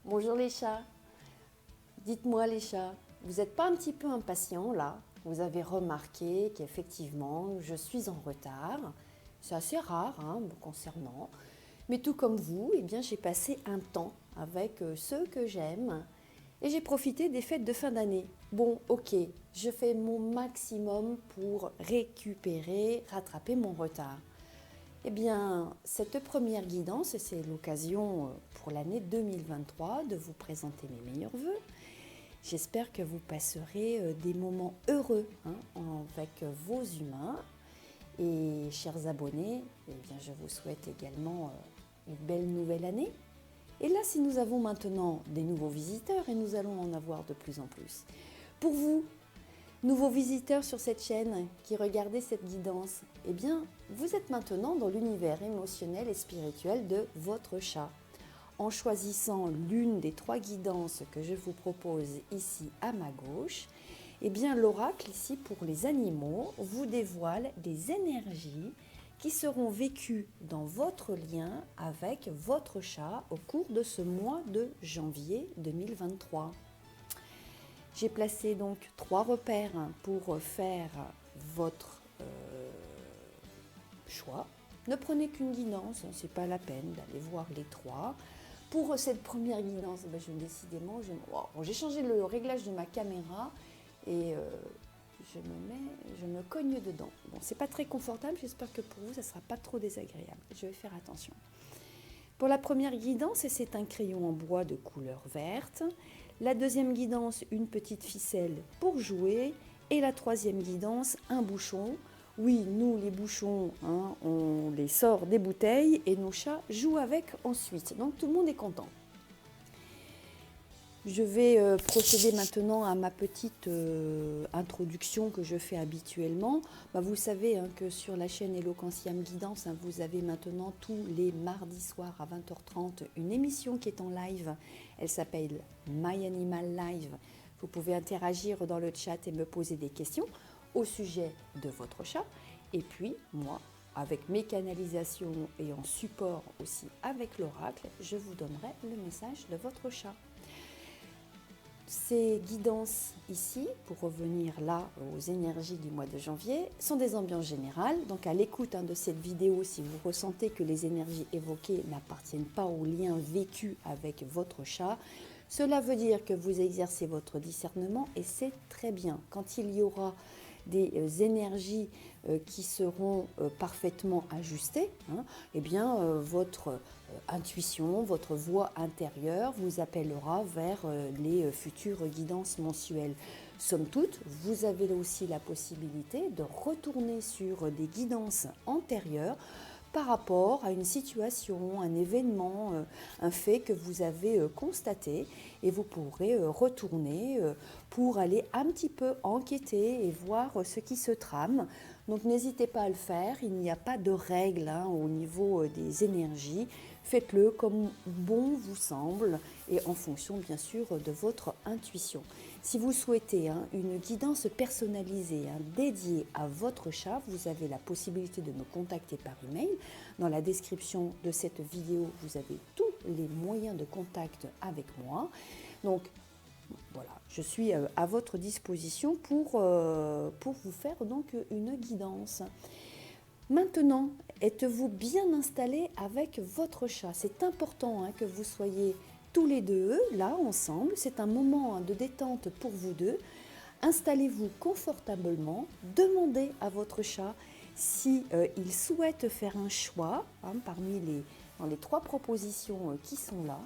Bonjour les chats. Dites-moi les chats, vous n'êtes pas un petit peu impatients là? Vous avez remarqué qu'effectivement je suis en retard. C'est assez rare me concernant. Mais tout comme vous, eh bien, j'ai passé un temps avec ceux que j'aime et j'ai profité des fêtes de fin d'année. Bon, ok, je fais mon maximum pour récupérer, rattraper mon retard. Eh bien, cette première guidance, c'est l'occasion pour l'année 2023 de vous présenter mes meilleurs vœux. J'espère que vous passerez des moments heureux avec vos humains. Et chers abonnés, eh bien, je vous souhaite également une belle nouvelle année. Et là, si nous avons maintenant des nouveaux visiteurs, et nous allons en avoir de plus en plus. Pour vous, nouveaux visiteurs sur cette chaîne qui regardez cette guidance, eh bien, vous êtes maintenant dans l'univers émotionnel et spirituel de votre chat. En choisissant l'une des 3 guidances que je vous propose ici à ma gauche, eh bien, l'oracle ici pour les animaux vous dévoile des énergies qui seront vécues dans votre lien avec votre chat au cours de ce mois de janvier 2023. J'ai placé donc 3 repères pour faire votre choix. Ne prenez qu'une guidance, ce n'est pas la peine d'aller voir les 3. Pour cette première guidance, décidément, j'ai changé le réglage de ma caméra et je me cogne dedans. Bon, c'est pas très confortable, j'espère que pour vous, ça ne sera pas trop désagréable. Je vais faire attention. Pour la première guidance, c'est un crayon en bois de couleur verte. La deuxième guidance, une petite ficelle pour jouer. Et la troisième guidance, un bouchon. Oui, nous, les bouchons, on les sort des bouteilles et nos chats jouent avec ensuite. Donc, tout le monde est content. Je vais procéder maintenant à ma petite introduction que je fais habituellement. Vous savez que sur la chaîne Eloquentiam Guidance, vous avez maintenant tous les mardis soirs à 20h30 une émission qui est en live. Elle s'appelle My Animal Live. Vous pouvez interagir dans le chat et me poser des questions au sujet de votre chat. Et puis, moi, avec mes canalisations et en support aussi avec l'oracle, je vous donnerai le message de votre chat. Ces guidances ici, pour revenir là aux énergies du mois de janvier, sont des ambiances générales. Donc à l'écoute de cette vidéo, si vous ressentez que les énergies évoquées n'appartiennent pas au lien vécu avec votre chat, cela veut dire que vous exercez votre discernement et c'est très bien. Quand il y aura des énergies qui seront parfaitement ajustées, eh bien votre intuition, votre voix intérieure vous appellera vers les futures guidances mensuelles. Somme toute, vous avez aussi la possibilité de retourner sur des guidances antérieures par rapport à une situation, un événement, un fait que vous avez constaté et vous pourrez retourner pour aller un petit peu enquêter et voir ce qui se trame. Donc n'hésitez pas à le faire, il n'y a pas de règles au niveau des énergies. Faites-le comme bon vous semble et en fonction bien sûr de votre intuition. Si vous souhaitez une guidance personnalisée dédiée à votre chat, vous avez la possibilité de me contacter par email. Dans la description de cette vidéo, vous avez tous les moyens de contact avec moi. Donc voilà, je suis à votre disposition pour vous faire donc une guidance. Maintenant, êtes-vous bien installé avec votre chat? C'est important que vous soyez tous les deux là ensemble. C'est un moment de détente pour vous deux. Installez-vous confortablement. Demandez à votre chat si il souhaite faire un choix parmi dans les 3 propositions qui sont là.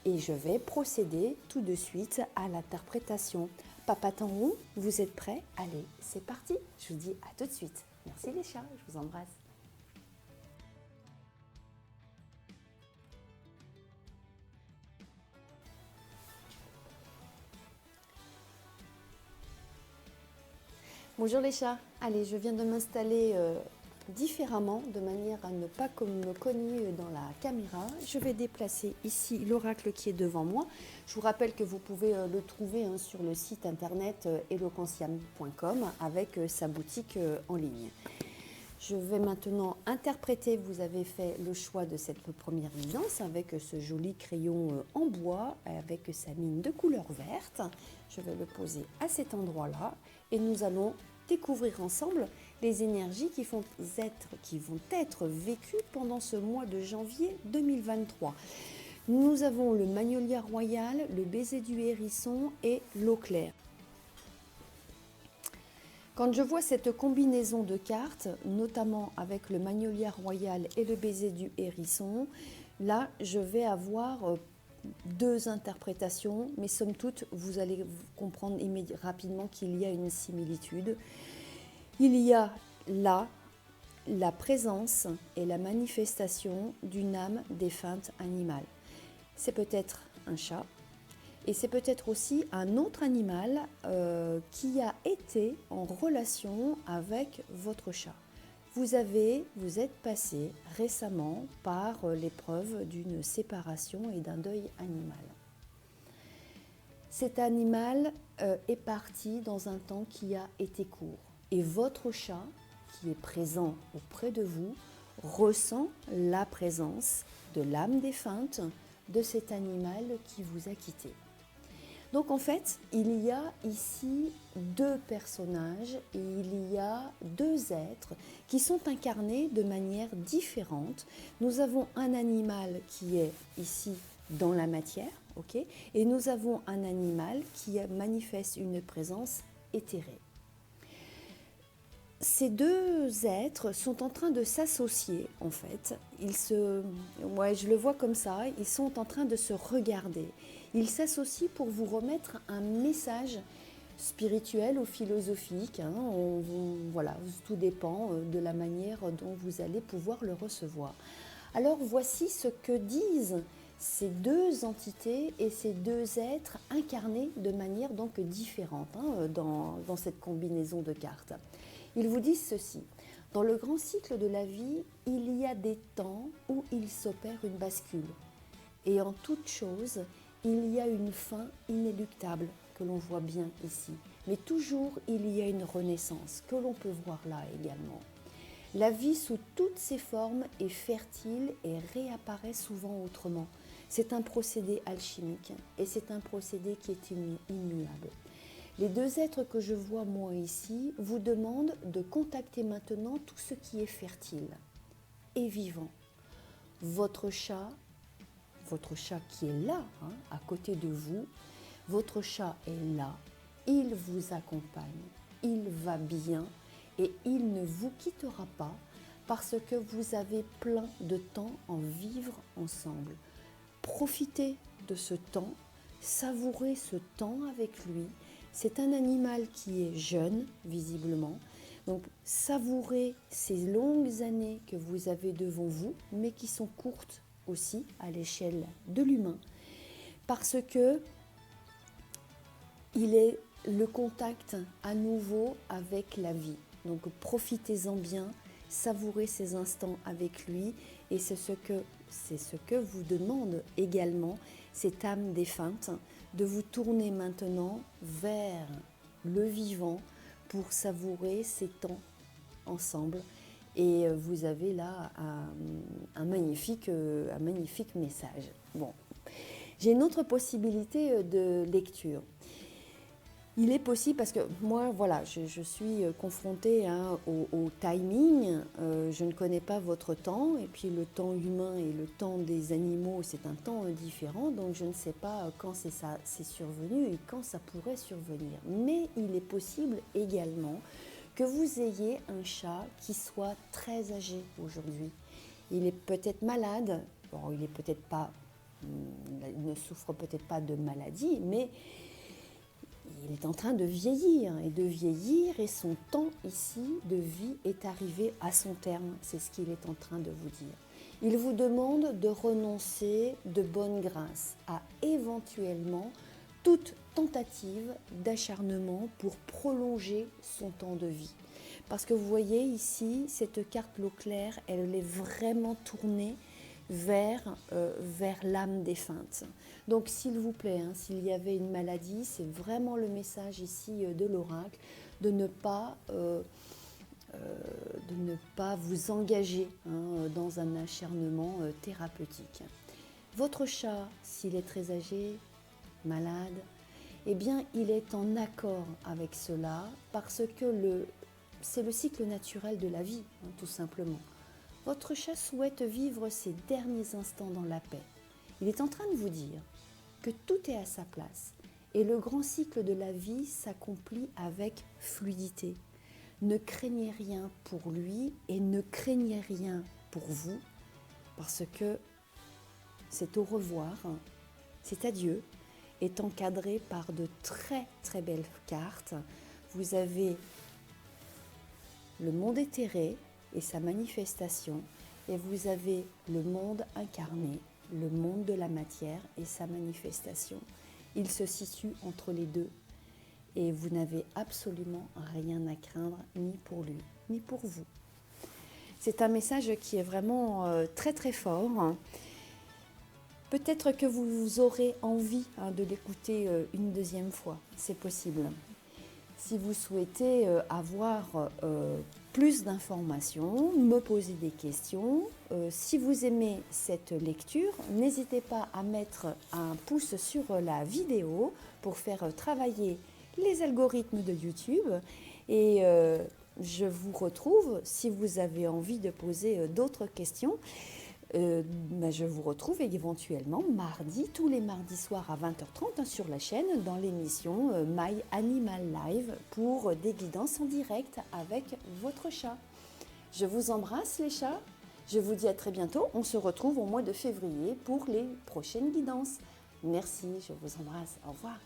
Et je vais procéder tout de suite à l'interprétation. Papa Tanrou, vous êtes prêts? Allez, c'est parti. Je vous dis à tout de suite. Merci les chats, je vous embrasse. Bonjour les chats. Allez, je viens de m'installer différemment, de manière à ne pas me cogner dans la caméra. Je vais déplacer ici l'oracle qui est devant moi. Je vous rappelle que vous pouvez le trouver sur le site internet eloquentiam.com avec sa boutique en ligne. Je vais maintenant interpréter, vous avez fait le choix de cette première évidence avec ce joli crayon en bois, avec sa mine de couleur verte. Je vais le poser à cet endroit-là et nous allons découvrir ensemble les énergies qui vont être vécues pendant ce mois de janvier 2023. Nous avons le magnolia royal, le baiser du hérisson et l'eau claire. Quand je vois cette combinaison de cartes, notamment avec le magnolia royal et le baiser du hérisson, là, je vais avoir deux interprétations, mais somme toute, vous allez comprendre rapidement qu'il y a une similitude. Il y a là la présence et la manifestation d'une âme défunte animale. C'est peut-être un chat, et c'est peut-être aussi un autre animal qui a été en relation avec votre chat. Vous êtes passé récemment par l'épreuve d'une séparation et d'un deuil animal. Cet animal est parti dans un temps qui a été court. Et votre chat, qui est présent auprès de vous, ressent la présence de l'âme défunte de cet animal qui vous a quitté. Donc en fait, il y a ici deux personnages et il y a deux êtres qui sont incarnés de manière différente. Nous avons un animal qui est ici dans la matière, ok, et nous avons un animal qui manifeste une présence éthérée. Ces deux êtres sont en train de s'associer en fait. Je le vois comme ça, ils sont en train de se regarder. Ils s'associent pour vous remettre un message spirituel ou philosophique. Voilà, tout dépend de la manière dont vous allez pouvoir le recevoir. Alors voici ce que disent ces deux entités et ces deux êtres incarnés de manière donc différente dans cette combinaison de cartes. Ils vous disent ceci: dans le grand cycle de la vie, il y a des temps où il s'opère une bascule. Et en toute chose, il y a une fin inéluctable que l'on voit bien ici. Mais toujours, il y a une renaissance que l'on peut voir là également. La vie sous toutes ses formes est fertile et réapparaît souvent autrement. C'est un procédé alchimique et c'est un procédé qui est immuable. Les deux êtres que je vois moi ici vous demandent de contacter maintenant tout ce qui est fertile et vivant. Votre chat qui est là, à côté de vous, votre chat est là, il vous accompagne, il va bien et il ne vous quittera pas parce que vous avez plein de temps en vivre ensemble. Profitez de ce temps, savourez ce temps avec lui. C'est un animal qui est jeune, visiblement. Donc, savourez ces longues années que vous avez devant vous, mais qui sont courtes aussi à l'échelle de l'humain, parce que il est le contact à nouveau avec la vie. Donc, profitez-en bien, savourez ces instants avec lui, et c'est ce que vous demande également cette âme défunte, de vous tourner maintenant vers le vivant pour savourer ces temps ensemble. Et vous avez là un magnifique message. Bon, j'ai une autre possibilité de lecture. Il est possible, parce que moi, voilà, je suis confrontée au timing. Je ne connais pas votre temps, et puis le temps humain et le temps des animaux, c'est un temps différent. Donc je ne sais pas quand c'est survenu et quand ça pourrait survenir. Mais il est possible également que vous ayez un chat qui soit très âgé aujourd'hui. Il est peut-être malade. Bon, il ne souffre peut-être pas de maladie, mais il est en train de vieillir, et son temps ici de vie est arrivé à son terme. C'est ce qu'il est en train de vous dire. Il vous demande de renoncer de bonne grâce à éventuellement toute tentative d'acharnement pour prolonger son temps de vie. Parce que vous voyez ici, cette carte l'eau claire, elle est vraiment tournée vers l'âme défunte. Donc s'il vous plaît, s'il y avait une maladie, c'est vraiment le message ici de l'oracle, de ne pas de ne pas vous engager dans un acharnement thérapeutique. Votre chat, s'il est très âgé, malade, eh bien, il est en accord avec cela parce que c'est le cycle naturel de la vie, tout simplement. Votre chat souhaite vivre ses derniers instants dans la paix. Il est en train de vous dire que tout est à sa place et le grand cycle de la vie s'accomplit avec fluidité. Ne craignez rien pour lui et ne craignez rien pour vous parce que c'est au revoir, c'est adieu, est encadré par de très très belles cartes. Vous avez le monde éthéré et sa manifestation et vous avez le monde incarné, le monde de la matière et sa manifestation. Il se situe entre les deux et vous n'avez absolument rien à craindre ni pour lui ni pour vous. C'est un message qui est vraiment très très fort. Peut-être que vous aurez envie de l'écouter une deuxième fois, c'est possible. Si vous souhaitez avoir plus d'informations, me poser des questions, si vous aimez cette lecture, n'hésitez pas à mettre un pouce sur la vidéo pour faire travailler les algorithmes de YouTube et je vous retrouve si vous avez envie de poser d'autres questions. Je vous retrouve éventuellement tous les mardis soirs à 20h30 sur la chaîne dans l'émission My Animal Live pour des guidances en direct avec votre chat. Je vous embrasse les chats, je vous dis à très bientôt, on se retrouve au mois de février pour les prochaines guidances. Merci, je vous embrasse, au revoir.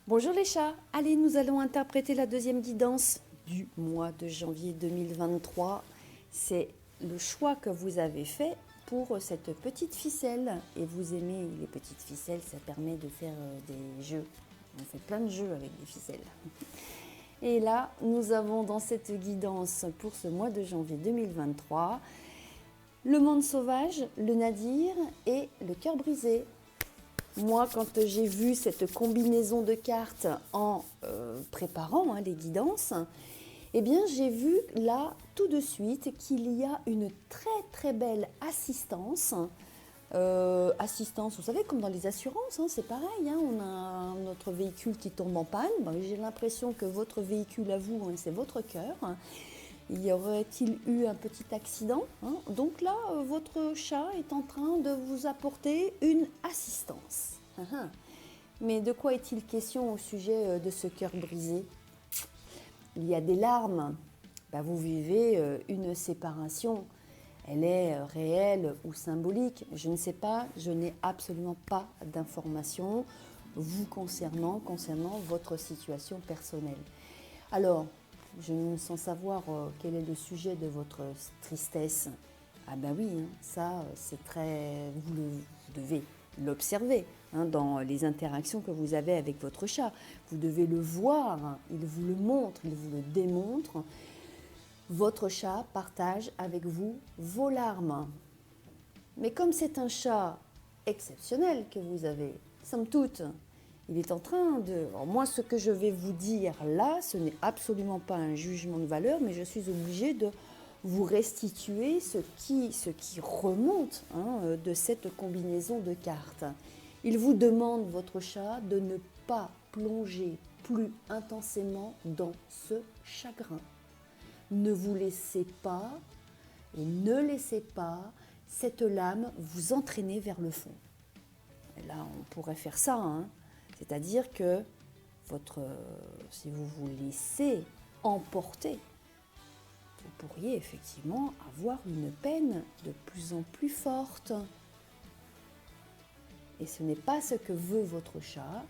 Bonjour les chats, allez nous allons interpréter la deuxième guidance du mois de janvier 2023. C'est le choix que vous avez fait pour cette petite ficelle et vous aimez les petites ficelles, ça permet de faire des jeux. On fait plein de jeux avec des ficelles. Et là, nous avons dans cette guidance pour ce mois de janvier 2023 le monde sauvage, le nadir et le cœur brisé. Moi, quand j'ai vu cette combinaison de cartes en préparant les guidances, eh bien, j'ai vu là tout de suite qu'il y a une très très belle assistance. Assistance, vous savez, comme dans les assurances, c'est pareil. On a notre véhicule qui tombe en panne. J'ai l'impression que votre véhicule à vous, c'est votre cœur. Y aurait-il eu un petit accident? Donc là, votre chat est en train de vous apporter une assistance. Mais de quoi est-il question au sujet de ce cœur brisé? Il y a des larmes. Vous vivez une séparation. Elle est réelle ou symbolique? Je ne sais pas, je n'ai absolument pas d'informations vous concernant votre situation personnelle. Alors, sans savoir quel est le sujet de votre tristesse, oui, ça c'est très... Vous devez l'observer dans les interactions que vous avez avec votre chat. Vous devez le voir, il vous le montre, il vous le démontre. Votre chat partage avec vous vos larmes. Mais comme c'est un chat exceptionnel que vous avez, somme toute, il est en train de... Alors moi, ce que je vais vous dire là, ce n'est absolument pas un jugement de valeur, mais je suis obligée de vous restituer ce qui remonte de cette combinaison de cartes. Il vous demande, votre chat, de ne pas plonger plus intensément dans ce chagrin. Ne vous laissez pas et ne laissez pas cette lame vous entraîner vers le fond. Et là, on pourrait faire ça, c'est-à-dire que si vous vous laissez emporter, vous pourriez effectivement avoir une peine de plus en plus forte. Et ce n'est pas ce que veut votre chat.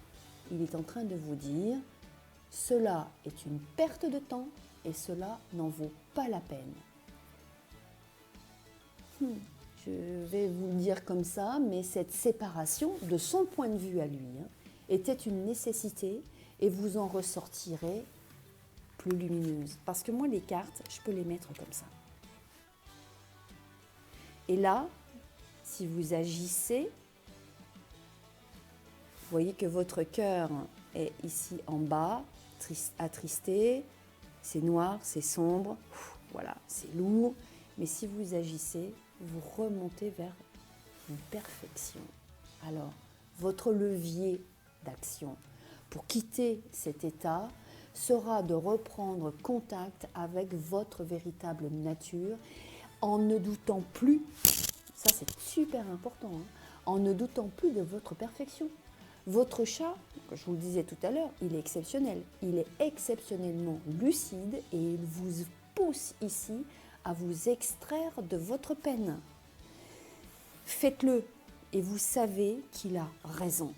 Il est en train de vous dire, cela est une perte de temps et cela n'en vaut pas la peine. Je vais vous le dire comme ça, mais cette séparation, de son point de vue à lui, était une nécessité et vous en ressortirez plus lumineuse. Parce que moi, les cartes, je peux les mettre comme ça. Et là, si vous agissez voyez que votre cœur est ici en bas, attristé, c'est noir, c'est sombre, voilà, c'est lourd. Mais si vous agissez, vous remontez vers une perfection. Alors, votre levier d'action pour quitter cet état sera de reprendre contact avec votre véritable nature en ne doutant plus, ça c'est super important, hein, en ne doutant plus de votre perfection. Votre chat, je vous le disais tout à l'heure, il est exceptionnel. Il est exceptionnellement lucide et il vous pousse ici à vous extraire de votre peine. Faites-le et vous savez qu'il a raison.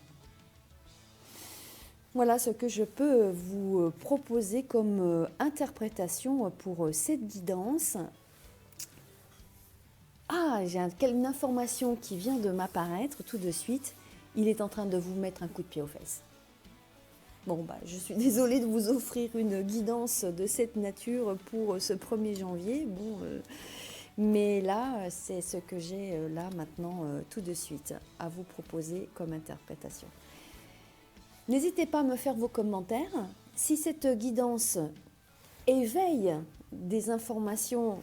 Voilà ce que je peux vous proposer comme interprétation pour cette guidance. Ah, j'ai une information qui vient de m'apparaître tout de suite. Il est en train de vous mettre un coup de pied aux fesses. Bon, je suis désolée de vous offrir une guidance de cette nature pour ce 1er janvier. Mais là, c'est ce que j'ai là maintenant tout de suite à vous proposer comme interprétation. N'hésitez pas à me faire vos commentaires. Si cette guidance éveille des informations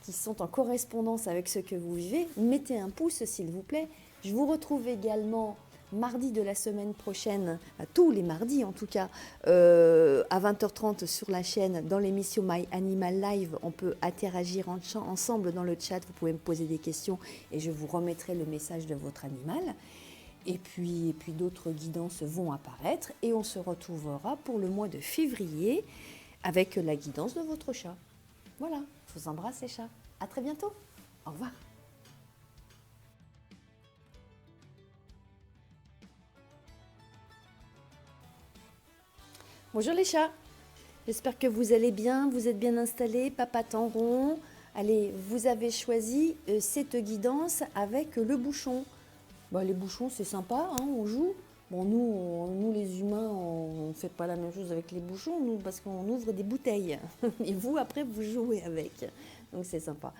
qui sont en correspondance avec ce que vous vivez, mettez un pouce s'il vous plaît. Je vous retrouve également mardi de la semaine prochaine, tous les mardis en tout cas, à 20h30 sur la chaîne, dans l'émission My Animal Live. On peut interagir ensemble dans le chat, vous pouvez me poser des questions et je vous remettrai le message de votre animal. Et puis d'autres guidances vont apparaître et on se retrouvera pour le mois de février avec la guidance de votre chat. Voilà, je vous embrasse les chats. À très bientôt. Au revoir. Bonjour les chats. J'espère que vous allez bien, vous êtes bien installés, papa rond. Allez, vous avez choisi cette guidance avec le bouchon. Les bouchons, c'est sympa, hein, on joue. Bon, nous les humains, on ne fait pas la même chose avec les bouchons, nous, parce qu'on ouvre des bouteilles. Et vous, après, vous jouez avec. Donc, c'est sympa.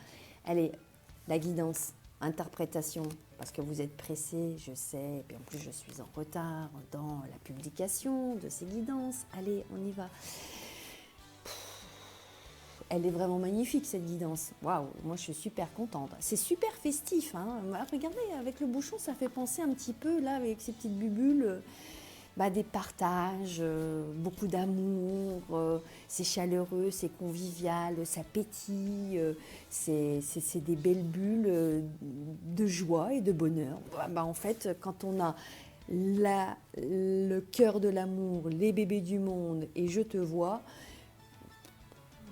Allez, la guidance, interprétation, parce que vous êtes pressés, je sais, et puis en plus, je suis en retard dans la publication de ces guidances. Allez, on y va. Elle est vraiment magnifique cette guidance. Waouh, moi je suis super contente. C'est super festif, hein. Regardez, avec le bouchon, ça fait penser un petit peu, là, avec ces petites bubules, des partages, beaucoup d'amour, c'est chaleureux, c'est convivial, ça pétille, c'est des belles bulles de joie et de bonheur. En fait, quand on a le cœur de l'amour, les bébés du monde et je te vois,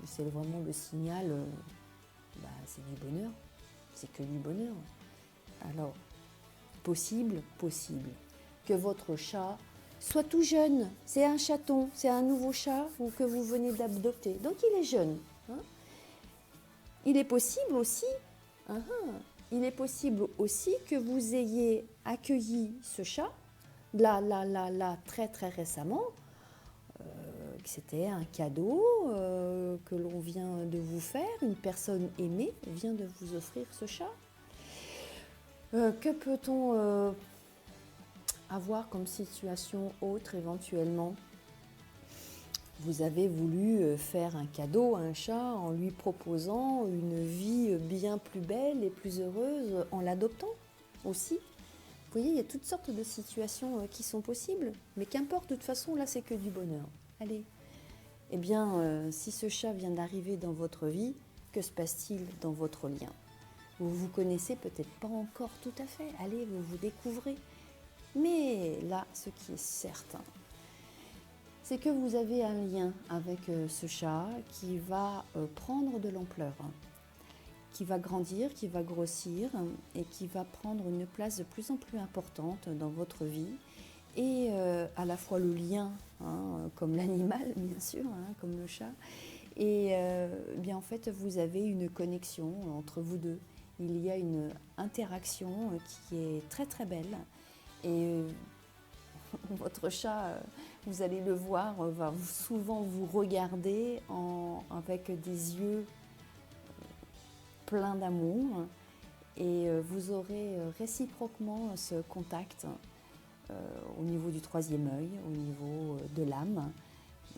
c'est vraiment le signal, c'est du bonheur, c'est que du bonheur. Alors, possible que votre chat soit tout jeune, c'est un chaton, c'est un nouveau chat ou que vous venez d'adopter, donc il est jeune. Hein. Il est possible aussi que vous ayez accueilli ce chat, là, très très récemment, que c'était un cadeau que l'on vient de vous faire, une personne aimée vient de vous offrir ce chat. Que peut-on avoir comme situation autre éventuellement? Vous avez voulu faire un cadeau à un chat en lui proposant une vie bien plus belle et plus heureuse en l'adoptant aussi. Vous voyez, il y a toutes sortes de situations qui sont possibles, mais qu'importe, de toute façon, là c'est que du bonheur. Allez. Eh bien, si ce chat vient d'arriver dans votre vie, que se passe-t-il dans votre lien? Vous vous connaissez peut-être pas encore tout à fait, allez, vous vous découvrez. Mais là, ce qui est certain, c'est que vous avez un lien avec ce chat qui va prendre de l'ampleur, qui va grandir, qui va grossir et qui va prendre une place de plus en plus importante dans votre vie. Et à la fois le lien, comme l'animal bien sûr, comme le chat, et bien en fait vous avez une connexion entre vous deux. Il y a une interaction qui est très très belle et votre chat, vous allez le voir, va souvent vous regarder avec des yeux pleins d'amour et vous aurez réciproquement ce contact au niveau du troisième œil, au niveau de l'âme.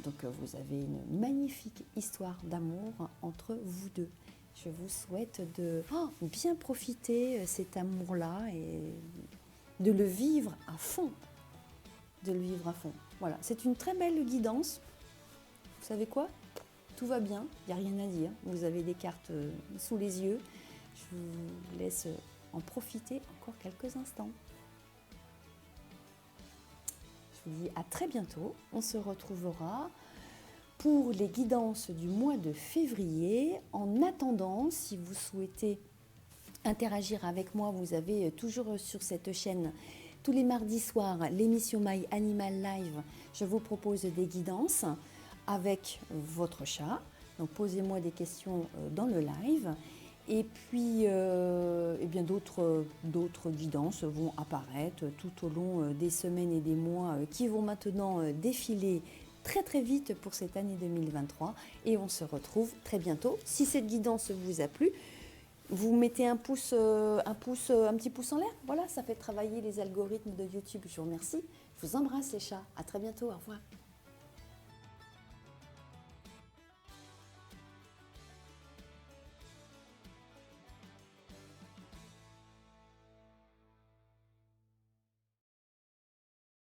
Donc vous avez une magnifique histoire d'amour entre vous deux. Je vous souhaite de bien profiter cet amour-là et de le vivre à fond. De le vivre à fond. Voilà, c'est une très belle guidance. Vous savez quoi? Tout va bien, il n'y a rien à dire. Vous avez des cartes sous les yeux. Je vous laisse en profiter encore quelques instants. Je vous dis à très bientôt. On se retrouvera pour les guidances du mois de février. En attendant, si vous souhaitez interagir avec moi, vous avez toujours sur cette chaîne, tous les mardis soirs, l'émission My Animal Live. Je vous propose des guidances avec votre chat. Donc posez-moi des questions dans le live. Et puis, eh bien d'autres guidances vont apparaître tout au long des semaines et des mois qui vont maintenant défiler très très vite pour cette année 2023. Et on se retrouve très bientôt. Si cette guidance vous a plu, vous mettez un petit pouce en l'air. Voilà, ça fait travailler les algorithmes de YouTube. Je vous remercie. Je vous embrasse les chats. À très bientôt. Au revoir.